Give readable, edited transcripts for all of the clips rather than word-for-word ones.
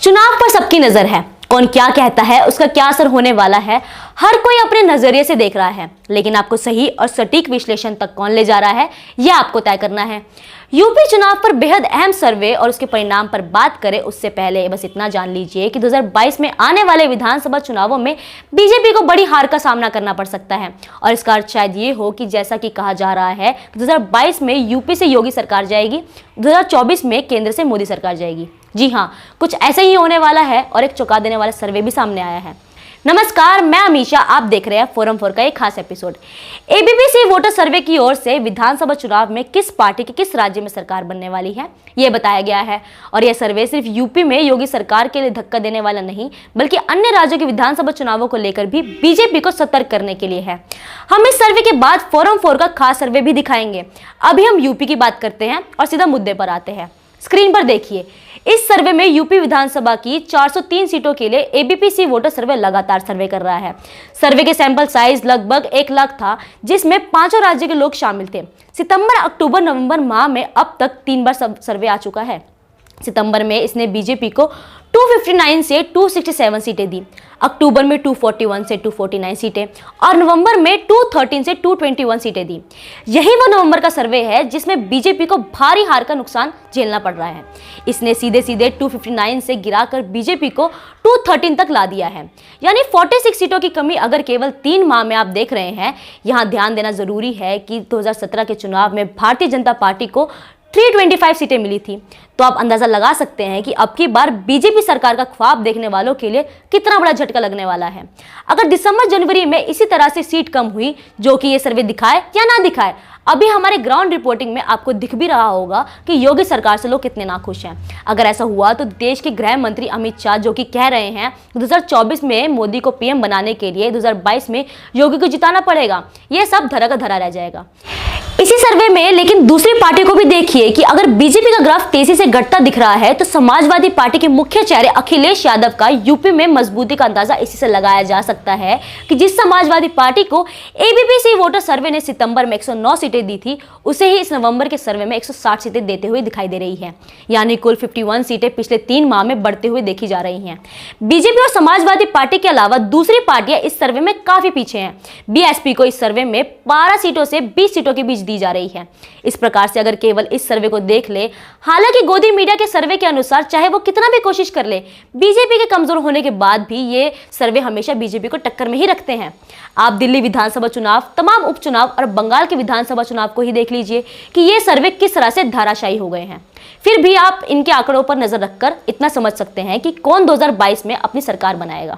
चुनाव पर सबकी नजर है, कौन क्या कहता है, उसका क्या असर होने वाला है, हर कोई अपने नजरिए से देख रहा है। लेकिन आपको सही और सटीक विश्लेषण तक कौन ले जा रहा है, यह आपको तय करना है। यूपी चुनाव पर बेहद अहम सर्वे और उसके परिणाम पर बात करें उससे पहले बस इतना जान लीजिए कि 2022 में आने वाले विधानसभा चुनावों में बीजेपी को बड़ी हार का सामना करना पड़ सकता है। और इसका अर्थ शायद ये हो कि जैसा कि कहा जा रहा है 2022 में यूपी से योगी सरकार जाएगी, 2024 में केंद्र से मोदी सरकार जाएगी। जी हाँ, कुछ ऐसे ही होने वाला है और एक चौंका देने वाला सर्वे भी सामने आया है। नमस्कार, मैं अमीशा, आप देख रहे हैं फोरम 4 का एक खास एपिसोड। एबीपी वोटर सर्वे की ओर से विधानसभा चुनाव में किस पार्टी की किस राज्य में सरकार बनने वाली है, यह बताया गया है। और यह सर्वे सिर्फ यूपी में योगी सरकार के लिए धक्का देने वाला नहीं, बल्कि अन्य राज्यों के विधानसभा चुनावों को लेकर भी बीजेपी को सतर्क करने के लिए है। हम इस सर्वे के बाद फोरम 4 का खास सर्वे भी दिखाएंगे। अभी हम यूपी की बात करते हैं और सीधा मुद्दे पर आते हैं। स्क्रीन पर देखिए, इस सर्वे में यूपी विधानसभा की 403 सीटों के लिए एबीपी वोटर सर्वे लगातार सर्वे कर रहा है। सर्वे के सैंपल साइज लगभग 1 लाख था, जिसमें 5 राज्य के लोग शामिल थे। सितंबर, अक्टूबर, नवंबर माह में अब तक 3 बार सर्वे आ चुका है। सितंबर में इसने बीजेपी को 259 से 267 सीटें दी, अक्टूबर में 241 से 249 सीटें और नवंबर में 213 से 221 सीटें दी। यही वो नवंबर का सर्वे है जिसमें बीजेपी को भारी हार का नुकसान झेलना पड़ रहा है। इसने सीधे सीधे 259 से गिराकर बीजेपी को 213 तक ला दिया है, यानी 46 सीटों की कमी अगर केवल 3 माह में आप देख रहे हैं। यहाँ ध्यान देना जरूरी है कि 2017 के चुनाव में भारतीय जनता पार्टी को 325 सीटें मिली थी, तो आप अंदाजा लगा सकते हैं कि अब की बार बीजेपी सरकार का ख्वाब देखने वालों के लिए कितना बड़ा झटका लगने वाला है। अगर दिसंबर जनवरी में इसी तरह से सीट कम हुई, जो कि ये सर्वे दिखाए या ना दिखाए, अभी हमारे ग्राउंड रिपोर्टिंग में आपको दिख भी रहा होगा कि योगी सरकार से लोग कितने नाखुश हैं। अगर ऐसा हुआ तो देश के गृह मंत्री अमित शाह, जो कि कह रहे हैं 2024 में मोदी को पीएम बनाने के लिए 2022 में योगी को जिताना पड़ेगा, यह सब धरा का धरा रह जाएगा। इसी सर्वे में लेकिन दूसरी पार्टी को भी देखिए कि अगर बीजेपी का ग्राफ तेजी से घटता दिख रहा है, तो समाजवादी पार्टी के मुख्य चेहरे अखिलेश यादव का यूपी में मजबूती का अंदाजा इसी से लगाया जा सकता है कि जिस समाजवादी पार्टी को एबीपी वोटर सर्वे ने सितंबर में 109 सीटें दी थी, उसे ही इस नवंबर के सर्वे में 160 सीटें देते हुए दिखाई दे रही है, यानी कुल 51 सीटें पिछले 3 माह में बढ़ते हुए देखी जा रही हैं। बीजेपी और समाजवादी पार्टी के अलावा दूसरी पार्टियां इस सर्वे में काफी पीछे हैं। बीएसपी को इस सर्वे में 12 सीटों से 20 सीटों के बीच दी जा रही है। इस प्रकार से अगर केवल इस सर्वे को देख ले, हालांकि गोदी मीडिया के सर्वे के अनुसार चाहे वो कितना भी कोशिश कर ले, बीजेपी के कमजोर होने के बाद भी ये सर्वे हमेशा बीजेपी को टक्कर में ही रखते हैं। आप दिल्ली विधानसभा चुनाव, तमाम उपचुनाव और बंगाल के विधानसभा चुनाव को ही देख लीजिए कि ये सर्वे किस तरह से धाराशायी हो गए हैं। फिर भी आप इनके आंकड़ों पर नजर रखकर इतना समझ सकते हैं कि कौन 2022 में अपनी सरकार बनाएगा।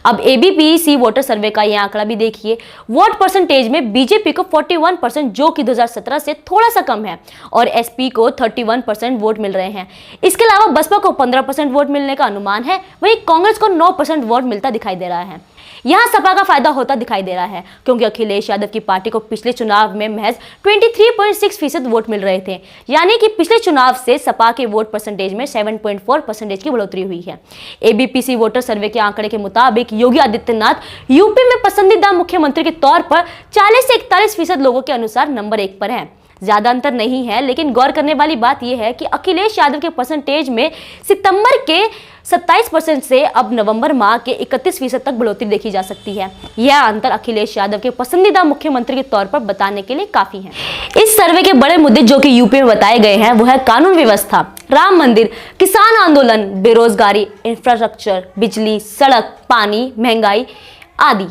अब एबीपी वोटर सर्वे का यह आंकड़ा भी देखिए। वोट परसेंटेज में बीजेपी को 41%, जो कि 2017 से थोड़ा सा कम है, और एसपी को 31% वोट मिल रहे हैं। इसके अलावा बसपा को 15% वोट मिलने का अनुमान है, वहीं कांग्रेस को 9% वोट मिलता दिखाई दे रहा है। यहां सपा का फायदा होता दिखाई दे रहा है, क्योंकि अखिलेश यादव की पार्टी को पिछले चुनाव में महज 23.6% वोट मिल रहे थे, यानी कि पिछले चुनाव से सपा के वोट परसेंटेज में 7.4% की बढ़ोतरी हुई है। एबीपी वोटर सर्वे के आंकड़े के मुताबिक योगी आदित्यनाथ यूपी में पसंदीदा मुख्यमंत्री के तौर पर 40 से 41% लोगों के अनुसार नंबर 1 पर है। ज्यादा अंतर नहीं है, लेकिन गौर करने वाली बात यह है कि अखिलेश यादव के परसेंटेज में सितंबर के 27% से अब नवंबर माह के 31% तक बढ़ोतरी देखी जा सकती है। यह अंतर अखिलेश यादव के पसंदीदा मुख्यमंत्री के तौर पर बताने के लिए काफी है। इस सर्वे के बड़े मुद्दे जो कि यूपी में बताए गए हैं, वो है कानून व्यवस्था, राम मंदिर, किसान आंदोलन, बेरोजगारी, इंफ्रास्ट्रक्चर, बिजली, सड़क, पानी, महंगाई आदि।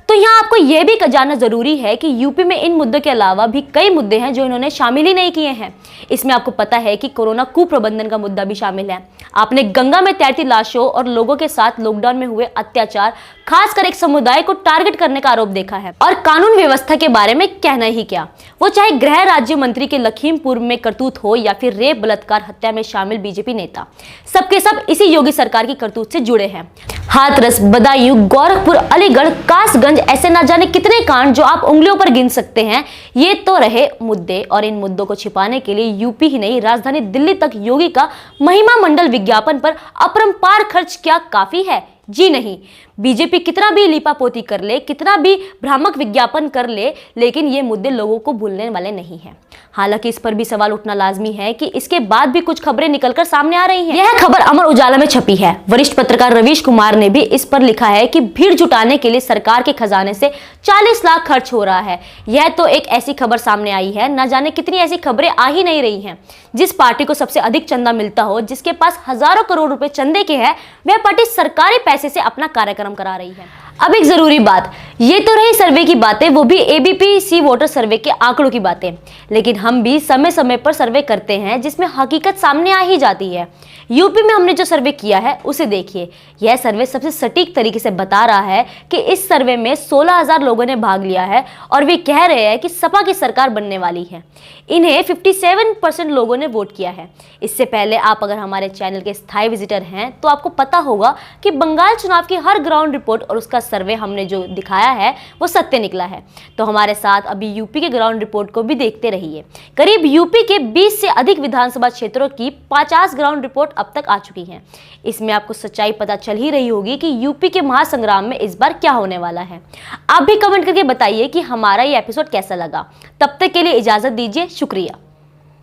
तो यहाँ आपको यह भी जानना जरूरी है कि यूपी में इन मुद्दों के अलावा भी कई मुद्दे हैं जो इन्होंने शामिल ही नहीं किए हैं। इसमें आपको पता है कि कोरोना कुप्रबंधन का मुद्दा भी शामिल है। आपने गंगा में तैरती लाशों और लोगों के साथ लॉकडाउन में हुए अत्याचार, खासकर एक समुदाय को टारगेट करने का आरोप देखा है। और कानून व्यवस्था के बारे में कहना ही क्या, वो चाहे गृह राज्य मंत्री के लखीमपुर में करतूत हो या फिर रेप, बलात्कार, हत्या में शामिल बीजेपी नेता, सबके सब इसी योगी सरकार की करतूत से जुड़े हैं। हाथरस, बदायूं, गोरखपुर, अलीगढ़, कासगंज, ऐसे ना जाने कितने कांड जो आप उंगलियों पर गिन सकते हैं। ये तो रहे मुद्दे, और इन मुद्दों को छिपाने के लिए यूपी ही नहीं, राजधानी दिल्ली तक योगी का महिमा मंडल विज्ञापन पर अपरंपार खर्च क्या काफी है? जी नहीं, बीजेपी कितना भी लीपापोती कर ले, कितना भी भ्रामक विज्ञापन कर ले, लेकिन ये मुद्दे लोगों को भूलने वाले नहीं हैं। हालांकि इस पर भी सवाल उठना लाजमी है कि इसके बाद भी कुछ खबरें निकलकर सामने आ रही हैं। यह खबर अमर उजाला में छपी है। वरिष्ठ पत्रकार रवीश कुमार ने भी इस पर लिखा है कि भीड़ जुटाने के लिए सरकार के खजाने से 40 लाख खर्च हो रहा है। यह तो एक ऐसी खबर सामने आई है, न जाने कितनी ऐसी खबरें आ ही नहीं रही हैं। जिस पार्टी को सबसे अधिक चंदा मिलता हो, जिसके पास हजारों करोड़ रुपए चंदे के हैं, वह पार्टी सरकारी पैसे से अपना कार्यक्रम करा रही है। अब एक जरूरी बात, ये तो रही सर्वे की बातें, वो भी एबीपी सी वोटर सर्वे के आंकड़ों की बातें, लेकिन हम भी समय समय पर सर्वे करते हैं जिसमें हकीकत सामने आ ही जाती है। यूपी में हमने जो सर्वे किया है उसे देखिए। यह सर्वे सबसे सटीक तरीके से बता रहा है कि इस सर्वे में 16,000 लोगों ने भाग लिया है और वे कह रहे हैं कि सपा की सरकार बनने वाली है। इन्हें 57% लोगों ने वोट किया है। इससे पहले आप अगर हमारे चैनल के स्थायी विजिटर हैं तो आपको पता होगा कि बंगाल चुनाव की हर ग्राउंड रिपोर्ट और उसका सर्वे हमने जो दिखाया है वो सत्य निकला है। तो हमारे साथ अभी यूपी के ग्राउंड रिपोर्ट को भी देखते रहिए। करीब यूपी के 20 से अधिक विधानसभा क्षेत्रों की 50 ग्राउंड रिपोर्ट अब तक आ चुकी हैं। इसमें आपको सच्चाई पता चल ही रही होगी कि यूपी के महासंग्राम में इस बार क्या होने वाला है। आप भी कमेंट करके बताइए कि हमारा ये एपिसोड कैसा लगा। तब तक के लिए इजाजत दीजिए, शुक्रिया।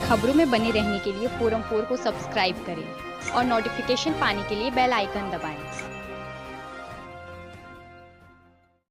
खबरों में बने रहने के लिए फोरम 4 को सब्सक्राइब करें और नोटिफिकेशन पाने के लिए बेल आइकन दबाएं।